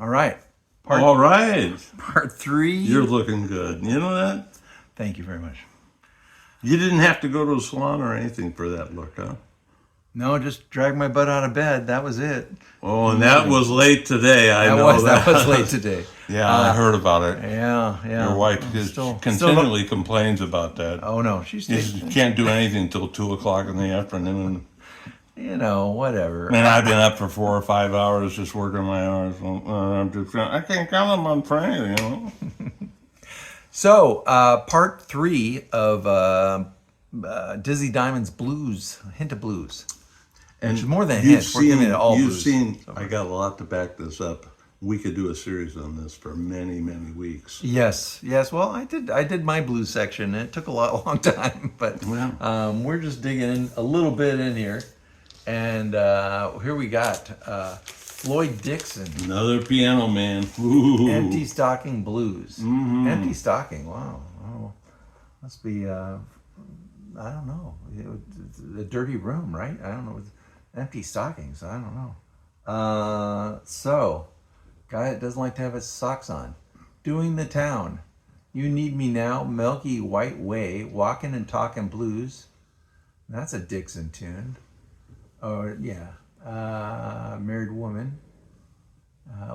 All right. All right. Part 3. You're looking good. You know that? Thank you very much. You didn't have to go to a salon or anything for that look, huh? No, just drag my butt out of bed. That was it. Oh, and that was late today. I know that. That was late today. Yeah, I heard about it. Yeah. Your wife continually complains about that. Oh, no. She's You can't do anything until 2 o'clock in the afternoon. Whatever. And I've been up for 4 or 5 hours just working my hours. I can't count them on Friday, So, part 3 of Dizzy Diamond's Blues, Hint of Blues. And it's more than a hint. We're giving it all blues. I got a lot to back this up. We could do a series on this for many, many weeks. Yes. Well, I did my blues section, and it took a long time, but we're just digging in a little bit in here. And here we got Floyd Dixon. Another piano man. Ooh. Empty Stocking Blues. Mm-hmm. Empty Stocking, wow. Oh, must be, I don't know, a dirty room, right? I don't know. Empty stockings, I don't know. So, guy that doesn't like to have his socks on. Doing the Town. You Need Me Now, Milky White Way, Walking and Talking Blues. That's a Dixon tune. Oh, yeah. Married Woman.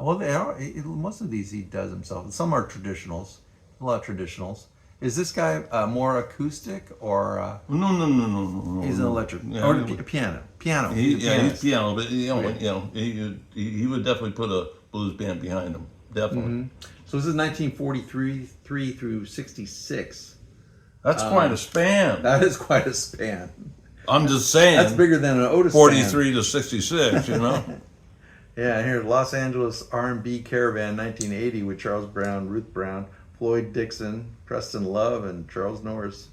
Most of these he does himself. Some are traditionals. A lot of traditionals. Is this guy more acoustic or? No. He's an electric piano. He's piano, but he would definitely put a blues band behind him. Definitely. Mm-hmm. So this is 1943 through 66. That's quite a span. That is quite a span. I'm just saying. That's bigger than an Otis 43 to 66, Yeah, here, Los Angeles R&B Caravan, 1980, with Charles Brown, Ruth Brown, Floyd Dixon, Preston Love, and Charles Norris,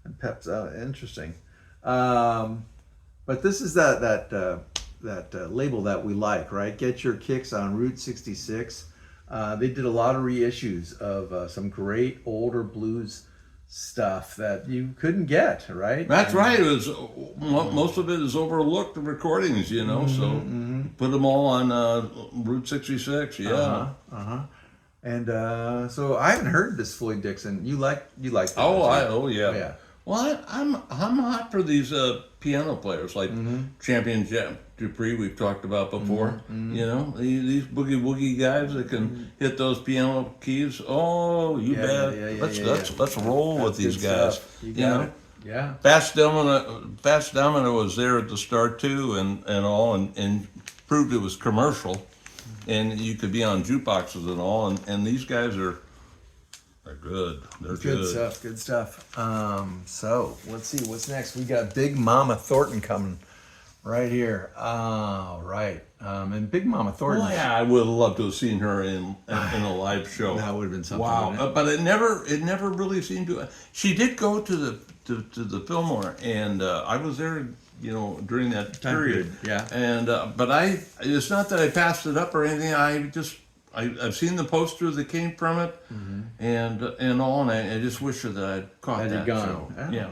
and Pep's out. Interesting. But this is that label that we like, right? Get Your Kicks on Route 66. They did a lot of reissues of some great older blues stuff that you couldn't get, right? That's right. It was most of it is overlooked recordings, So put them all on Route 66. Yeah. And so I haven't heard this Floyd Dixon. You like that? Yeah. Well, I'm hot for these piano players like Champion Dupree we've talked about before. These boogie woogie guys that can hit those piano keys. Oh, you bet. Let's roll with these guys. Stuff. You got it. Yeah. Fats Domino was there at the start too, and proved it was commercial, and you could be on jukeboxes and all. And these guys are good. They're good. Good stuff. So let's see what's next. We got Big Mama Thornton coming right here. Right. And Big Mama Thornton. Well, yeah, I would have loved to have seen her in a live show. That would have been something. Wow. But it never really seemed to. She did go to the Fillmore, and I was there, during that Time period. Yeah. And but it's not that I passed it up or anything. I've seen the poster that came from it, and all, and I just wish that I'd caught that show. Yeah.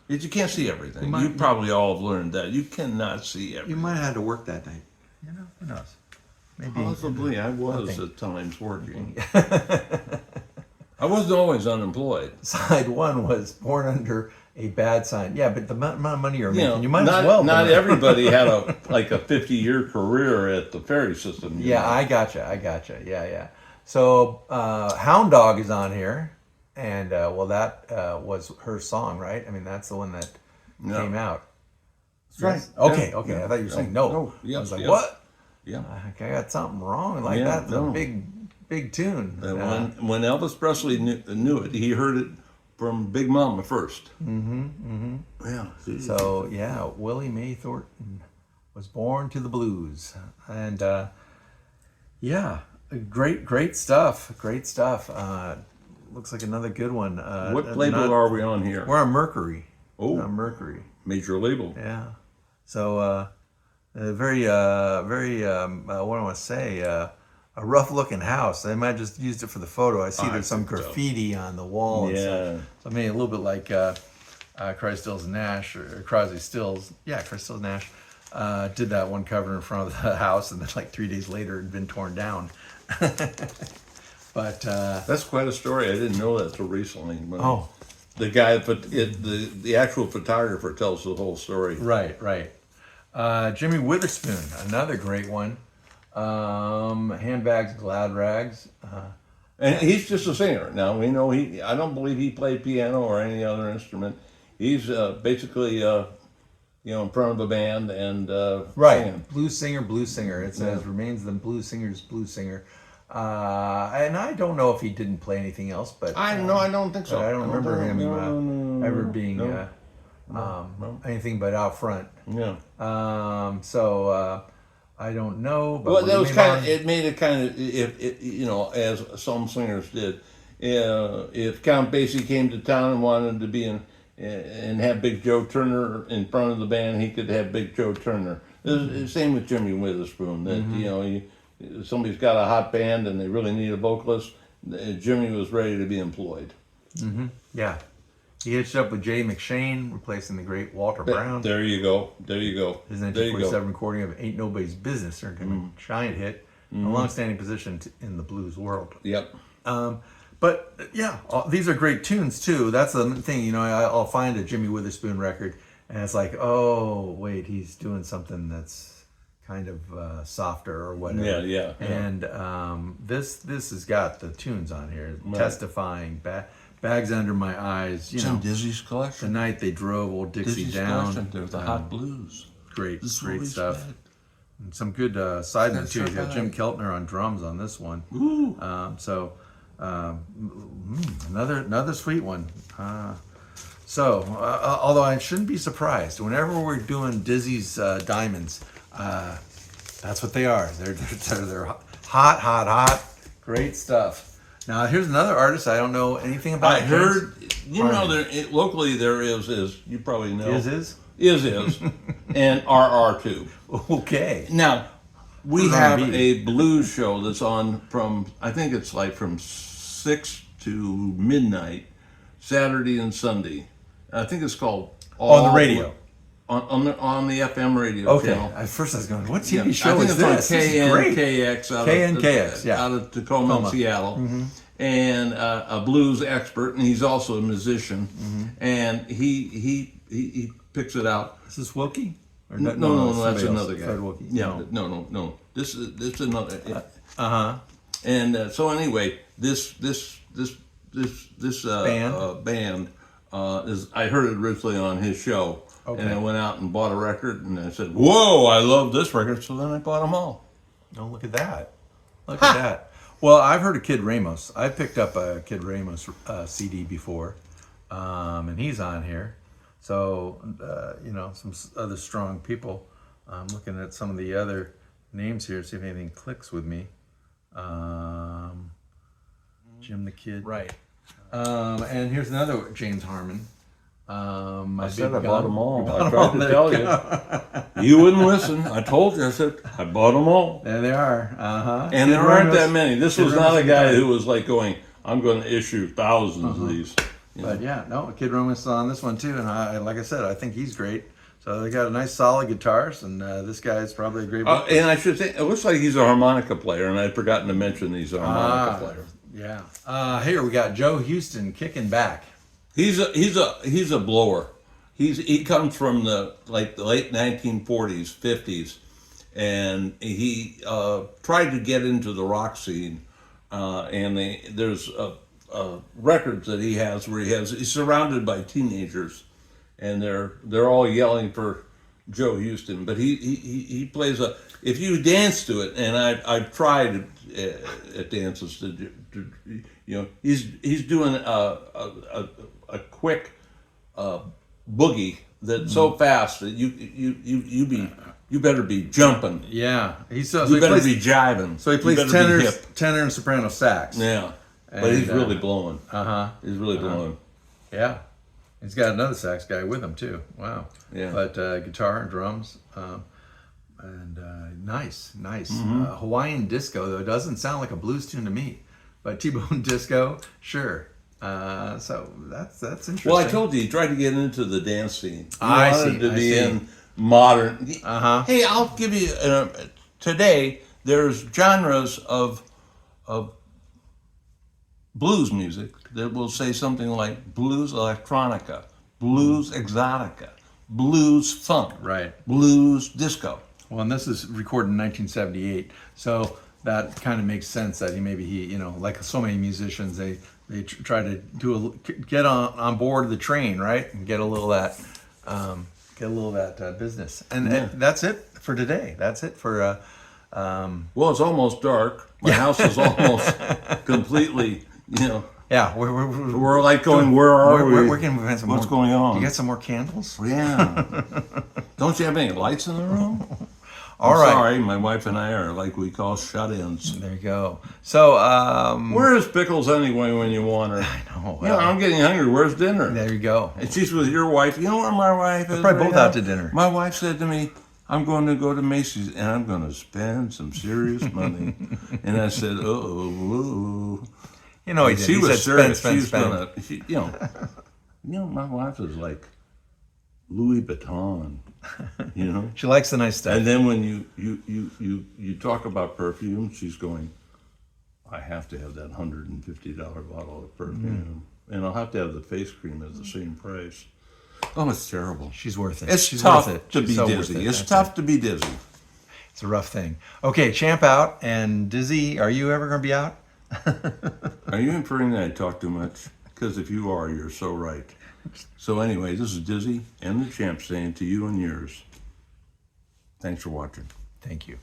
You can't see everything. You probably all have learned that. You cannot see everything. You might have had to work that night. Who knows? Maybe. Possibly, I was at times working. I wasn't always unemployed. Side 1 was Born Under a Bad Sign. Yeah, but the amount of money you're making, you might as well. Not everybody had a 50-year career at the ferry system. Yeah, I gotcha. Yeah. So Hound Dog is on here, and that was her song, right? I mean, that's the one that came out. That's right. Okay. I thought you were saying no. Yeah, I was like, what? Yeah. I got something wrong. That's a big tune. When Elvis Presley knew it, he heard it from Big Mama first. Yeah. So Willie Mae Thornton was born to the blues, and great stuff. Looks like another good one. What label are we on here? We're on Mercury. Oh, on Mercury. Major label. Yeah. So very what do I want to say? A rough-looking house. They might have just used it for the photo. I see there's some graffiti on the wall. And stuff. So I mean, a little bit like Crosby, Stills, Nash, or Crosby, Stills. Yeah, Crosby, Stills, Nash did that one cover in front of the house, and then like 3 days later, it had been torn down. But That's quite a story. I didn't know that till recently. oh, The guy, the actual photographer tells the whole story. right. Jimmy Witherspoon, another great one. Handbags, Glad Rags. And he's just a singer. Now we know I don't believe he played piano or any other instrument. He's basically, in front of a band and Right, singing. blues singer. It says remains the blues singer. And I don't know if he didn't play anything else, but I don't think so. but I don't remember him No, ever being no. anything but out front. Yeah. So I don't know. But Well, when that he was made kind on- of. It made it kind of. As some singers did. If Count Basie came to town and wanted to be in and have Big Joe Turner in front of the band, he could have Big Joe Turner. Same with Jimmy Witherspoon. That somebody's got a hot band and they really need a vocalist. Jimmy was ready to be employed. Yeah. He hitched up with Jay McShane, replacing the great Walter Brown. There you go. His There you go. 1947 recording of Ain't Nobody's Business earned him a giant hit, a long-standing position in the blues world. Yep. But yeah, these are great tunes too. That's the thing, I'll find a Jimmy Witherspoon record, and it's like, oh wait, he's doing something that's kind of softer or whatever. Yeah. And this has got the tunes on here, testifying, bags under my eyes. It's in Dizzy's The collection. night they drove old Dixie Dizzy's down. collection. There's the hot blues. Great This is great what we stuff. expect. And some good sidemen That's too. You got right. Jim Keltner on drums on this one. Ooh. Another sweet one. Although I shouldn't be surprised, whenever we're doing Dizzy's Diamonds, that's what they are. They're hot, great stuff. Now here's another artist I don't know anything about. I heard, locally there is you probably know is and RR2. okay. Now we Who's have R&B? a blues show that's on from I think it's like from 6 to midnight, Saturday and Sunday. I think it's called On the radio. On the FM radio Okay. channel. At first I was going, what Yeah, TV show I think is it's on this? This is great. KNKX KNKX, out of Tacoma, Tacoma. Seattle, and a blues expert, and he's also a musician, and he picks it out. Is this Wilkie? Or No, that's somebody else. another guy. Fred Wilkie. Yeah, no. This is another. Uh-huh. And so anyway, this band is. I heard it originally on his show, Okay. and I went out and bought a record, and I said, "Whoa, I love this record!" So then I bought them all. Oh, look at that. Look at that. Well, I've heard of Kid Ramos. I picked up a Kid Ramos CD before, and he's on here. So, some other strong people. I'm looking at some of the other names here, see if anything clicks with me. Jim the Kid. Right. And here's another James Harmon. I said I bought them all. I them tried all. to There tell you you. You wouldn't listen. I told you. I said I bought them all. There they are. Uh-huh. And Kid there aren't Ramos. that many. This Kid was not a Ramos guy guitar. who was like going, I'm going to issue thousands of these. You know? But yeah, no, Kid Ramos is on this one too, and like I said, I think he's great. So they got a nice solid guitars, and this guy's probably a great. And I should say, it looks like he's a harmonica player, and I'd forgotten to mention he's a harmonica player. Yeah. Here we got Joe Houston kicking back. He's a blower. He comes from the late 1940s, 50s, and he tried to get into the rock scene. And there's records that he has where he's surrounded by teenagers, and they're all yelling for Joe Houston. But he plays if you dance to it, and I've tried at dances to he's doing a quick boogie that's so fast that you better be jumping. Yeah, You better be jiving. So he plays You better be hip. tenor and soprano sax. Yeah, but And, he's really blowing. He's really blowing. Yeah, he's got another sax guy with him too. Wow. Yeah. But guitar and drums, and nice. Hawaiian disco though doesn't sound like a blues tune to me, but T-Bone disco, sure. So that's interesting. Well, I told you he tried to get into the dance scene. He I wanted see, to I be see. in modern. Uh-huh. Hey, I'll give you today. There's genres of of blues music that will say something like blues electronica, blues exotica, blues funk, Right. blues disco. Well, and this is recorded in 1978, so that kind of makes sense that he, like so many musicians, they try to get on board the train, right, and get a little of that business. And that's it for today. That's it for. Well, it's almost dark. My house is almost completely, Yeah, we're like going, where are we? We're getting some What's more, going on? You got some more candles? Yeah. Don't you have any lights in the room? All right. Sorry, my wife and I are like we call shut-ins. There you go. So, Where is Pickles anyway when you want her? I know. Yeah, I'm getting hungry. Where's dinner? There you go. And she's with your wife. You know where my wife is? Probably right both now? out to dinner. My wife said to me, I'm going to go to Macy's and I'm going to spend some serious money. And I said, oh. He did. She He was said, serious. spend. She's gonna, my wife is like Louis Vuitton, She likes the nice stuff. And then when you talk about perfume, she's going, I have to have that $150 bottle of perfume, and I'll have to have the face cream at the same price. Oh, it's terrible. She's worth it. It's She's tough worth it. to She's be so worth dizzy. it. It's That's tough it. to be dizzy. It's a rough thing. Okay, Champ out and Dizzy. Are you ever going to be out? Are you inferring that I talk too much? Because if you are, you're so right. So anyway, this is Dizzy and the Champ saying to you and yours, thanks for watching. Thank you.